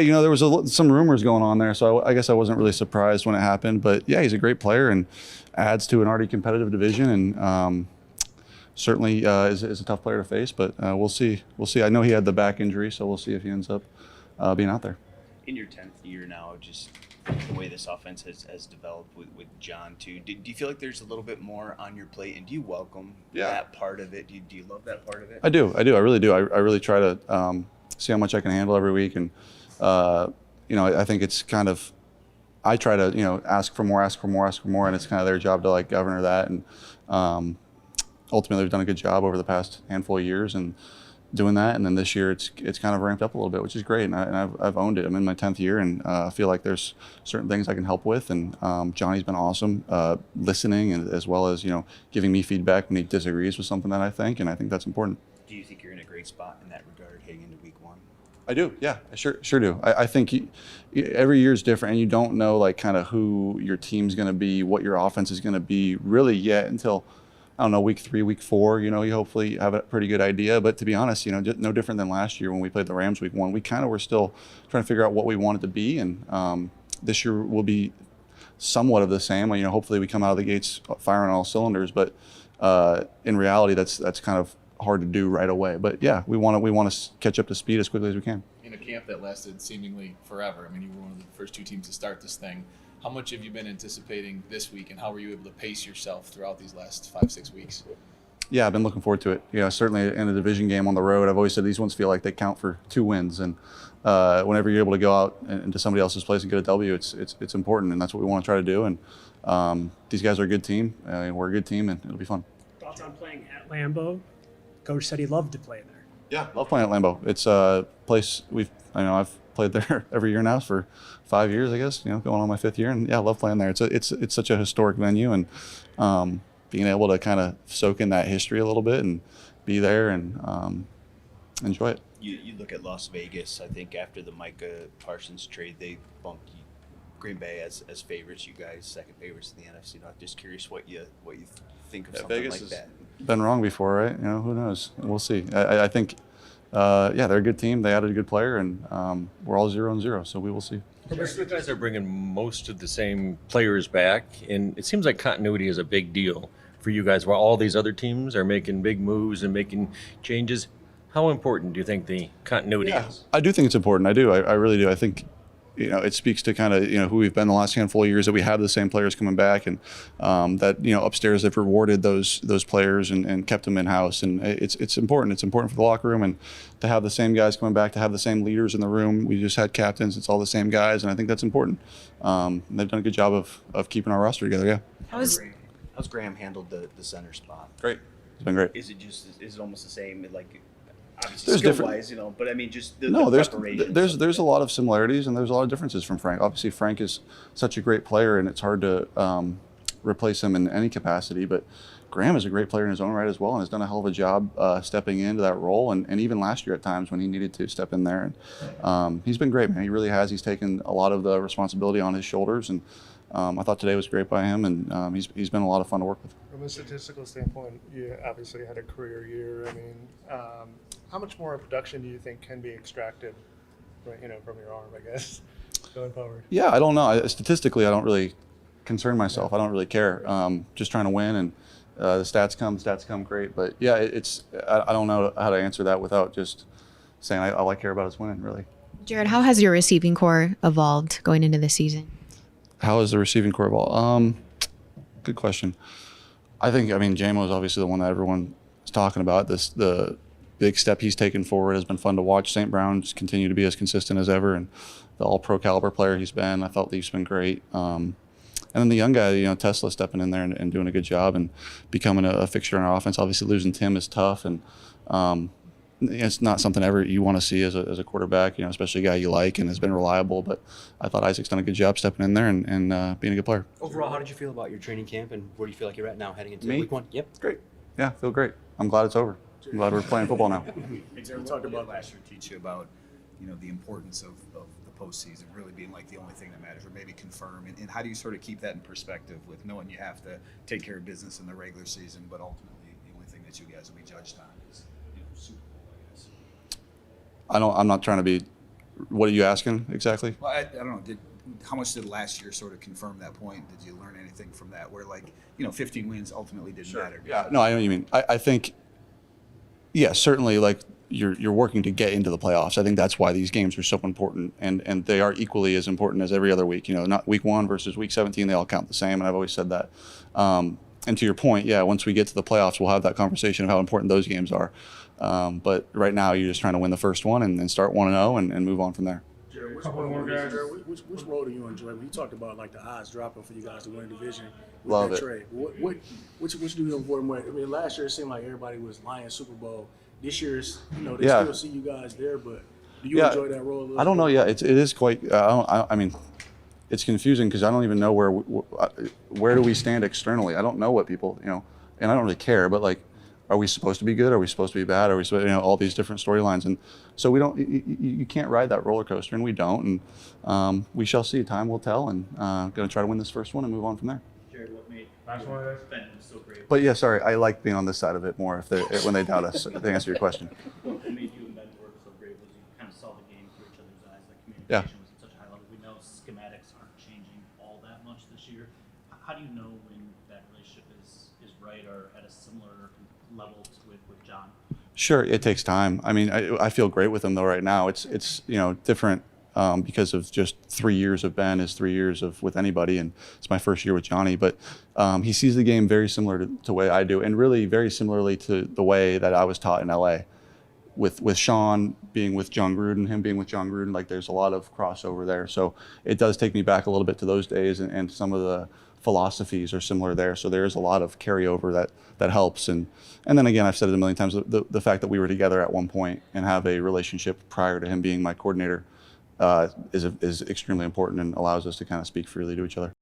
Yeah, there was some rumors going on there, so I guess I wasn't really surprised when it happened. But yeah, he's a great player and adds to an already competitive division, and certainly is a tough player to face. But we'll see. We'll see. I know he had the back injury, so we'll see if he ends up being out there. In your 10th year now, just the way this offense has developed with John too, do you feel like there's a little bit more on your plate, and do you welcome that part of it? Do you love that part of it? I do. I really do. I really try to see how much I can handle every week, and I think it's kind of, I try to ask for more, and it's kind of their job to like govern that, and ultimately they've done a good job over the past handful of years and doing that, and then this year it's kind of ramped up a little bit, which is great, and I've owned it. I'm in my 10th year, and I feel like there's certain things I can help with, and Johnny's been awesome, listening, and as well as giving me feedback when he disagrees with something that I think, and I think that's important. Do you think you're in a great spot in that regard heading into week 1? I do, yeah, I sure do. I think every year is different, and you don't know like kind of who your team's going to be, what your offense is going to be really yet until, I don't know, week 3, week 4, you hopefully have a pretty good idea. But to be honest, just no different than last year when we played the Rams week 1. We kind of were still trying to figure out what we wanted to be. And this year will be somewhat of the same. Hopefully we come out of the gates firing on all cylinders. But in reality, that's kind of hard to do right away. But yeah, we want to catch up to speed as quickly as we can. In a camp that lasted seemingly forever, I mean, you were one of the first 2 teams to start this thing. How much have you been anticipating this week, and how were you able to pace yourself throughout these last 5-6 weeks? Yeah, I've been looking forward to it. Certainly in a division game on the road, I've always said these ones feel like they count for 2 wins. And whenever you're able to go out into somebody else's place and get a W, it's important, and that's what we want to try to do. And these guys are a good team. We're a good team, and it'll be fun. Thoughts on playing at Lambeau? Coach said he loved to play there. Yeah, love playing at Lambeau. It's a place I've played there every year now for 5 years, I guess. Going on my 5th year, and yeah, I love playing there. It's such a historic venue, and being able to kind of soak in that history a little bit and be there and enjoy it. You look at Las Vegas. I think after the Micah Parsons trade, they bumped Green Bay as favorites. You guys second favorites in the NFC. Not just curious what you think of something Vegas like that. Been wrong before, right? Who knows? We'll see. I think. They're a good team. They added a good player, and we're all 0-0, so we will see. You guys are bringing most of the same players back, and it seems like continuity is a big deal for you guys. While all these other teams are making big moves and making changes, how important do you think the continuity is? I do think it's important. I do. I really do. I think it speaks to kind of who we've been the last handful of years, that we have the same players coming back, and that upstairs they've rewarded those players and kept them in house, and it's important. It's important for the locker room, and to have the same guys coming back, to have the same leaders in the room. We just had captains. It's all the same guys, and I think that's important. They've done a good job of keeping our roster together. Yeah. How's Graham handled the center spot? Great. It's been great. Is it almost the same? Like, obviously skill-wise, but I mean, just the preparation. There's a lot of similarities, and there's a lot of differences from Frank. Obviously, Frank is such a great player, and it's hard to replace him in any capacity. But Graham is a great player in his own right as well, and has done a hell of a job stepping into that role, and even last year at times when he needed to step in there. And he's been great, man. He really has. He's taken a lot of the responsibility on his shoulders, and I thought today was great by him, and he's been a lot of fun to work with. From a statistical standpoint, you obviously had a career year. I mean, how much more production do you think can be extracted, from your arm, I guess, going forward? Yeah, I don't know. Statistically, I don't really concern myself. I don't really care. Just trying to win, and the stats come great. But yeah, I don't know how to answer that without just saying all I care about is winning, really. Jared, how has your receiving core evolved going into this season? How has the receiving core evolved? Good question. I think, J-Mo is obviously the one that everyone is talking about. The big step he's taken forward has been fun to watch. St. Brown's continue to be as consistent as ever, and the all-pro caliber player he's been. I thought Leaf's been great. And then the young guy, Tesla, stepping in there and doing a good job and becoming a fixture in our offense. Obviously, losing Tim is tough, and it's not something ever you want to see as a quarterback, especially a guy you like and has been reliable. But I thought Isaac's done a good job stepping in there and being a good player. Overall, how did you feel about your training camp, and where do you feel like you're at now heading into week 1? Yep. Great. Yeah, feel great. I'm glad it's over. I'm glad we're playing football now. We talked about last year, teach you about the importance of the postseason really being like the only thing that matters, or maybe confirm. And how do you sort of keep that in perspective with knowing you have to take care of business in the regular season, but ultimately the only thing that you guys will be judged on is Super Bowl, I guess. I'm not trying to be What are you asking exactly? Well, I don't know. How much did last year sort of confirm that point? Did you learn anything from that? Where 15 wins ultimately didn't matter. Yeah, no, I know what you mean. I think, yeah, certainly like you're working to get into the playoffs. I think that's why these games are so important, and they are equally as important as every other week. Not week 1 versus week 17, they all count the same, and I've always said that. And to your point, yeah, once we get to the playoffs, we'll have that conversation of how important those games are. But right now, you're just trying to win the first one and start 1-0 and move on from there. Jared, which role do you enjoy? When you talked about like the odds dropping for you guys to win a division with Love that it. trade, which do you avoid more? I mean, last year it seemed like everybody was Lions Super Bowl. This year's, they Yeah. still see you guys there, but do you Yeah. enjoy that role a little I don't bit? know. Yeah, it is quite. I mean, it's confusing because I don't even know where do we stand externally. I don't know what people, and I don't really care. But like, are we supposed to be good? Are we supposed to be bad? Are we supposed, all these different storylines, and so we don't. You can't ride that roller coaster, and we don't. And we shall see. Time will tell. And going to try to win this first one and move on from there. Jared, what made Ben so great? But yeah, sorry, I like being on this side of it more when they doubt us. To answer your question. What made you and Ben work so great was you kind of saw the game through each other's eyes. Like Yeah. communication was at such a high level. We know schematics aren't changing all that much this year. How do you know when that relationship is right or at a similar level with John? Sure, it takes time. I mean, I feel great with him though right now. It's different because of just 3 years of Ben is 3 years with anybody, and it's my first year with Johnny. But he sees the game very similar to the way I do, and really very similarly to the way that I was taught in LA. With Sean being with John Gruden, him being with John Gruden, like there's a lot of crossover there. So it does take me back a little bit to those days, and some of the philosophies are similar there. So there's a lot of carryover that helps. And then again, I've said it a million times, the fact that we were together at one point and have a relationship prior to him being my coordinator is extremely important and allows us to kind of speak freely to each other.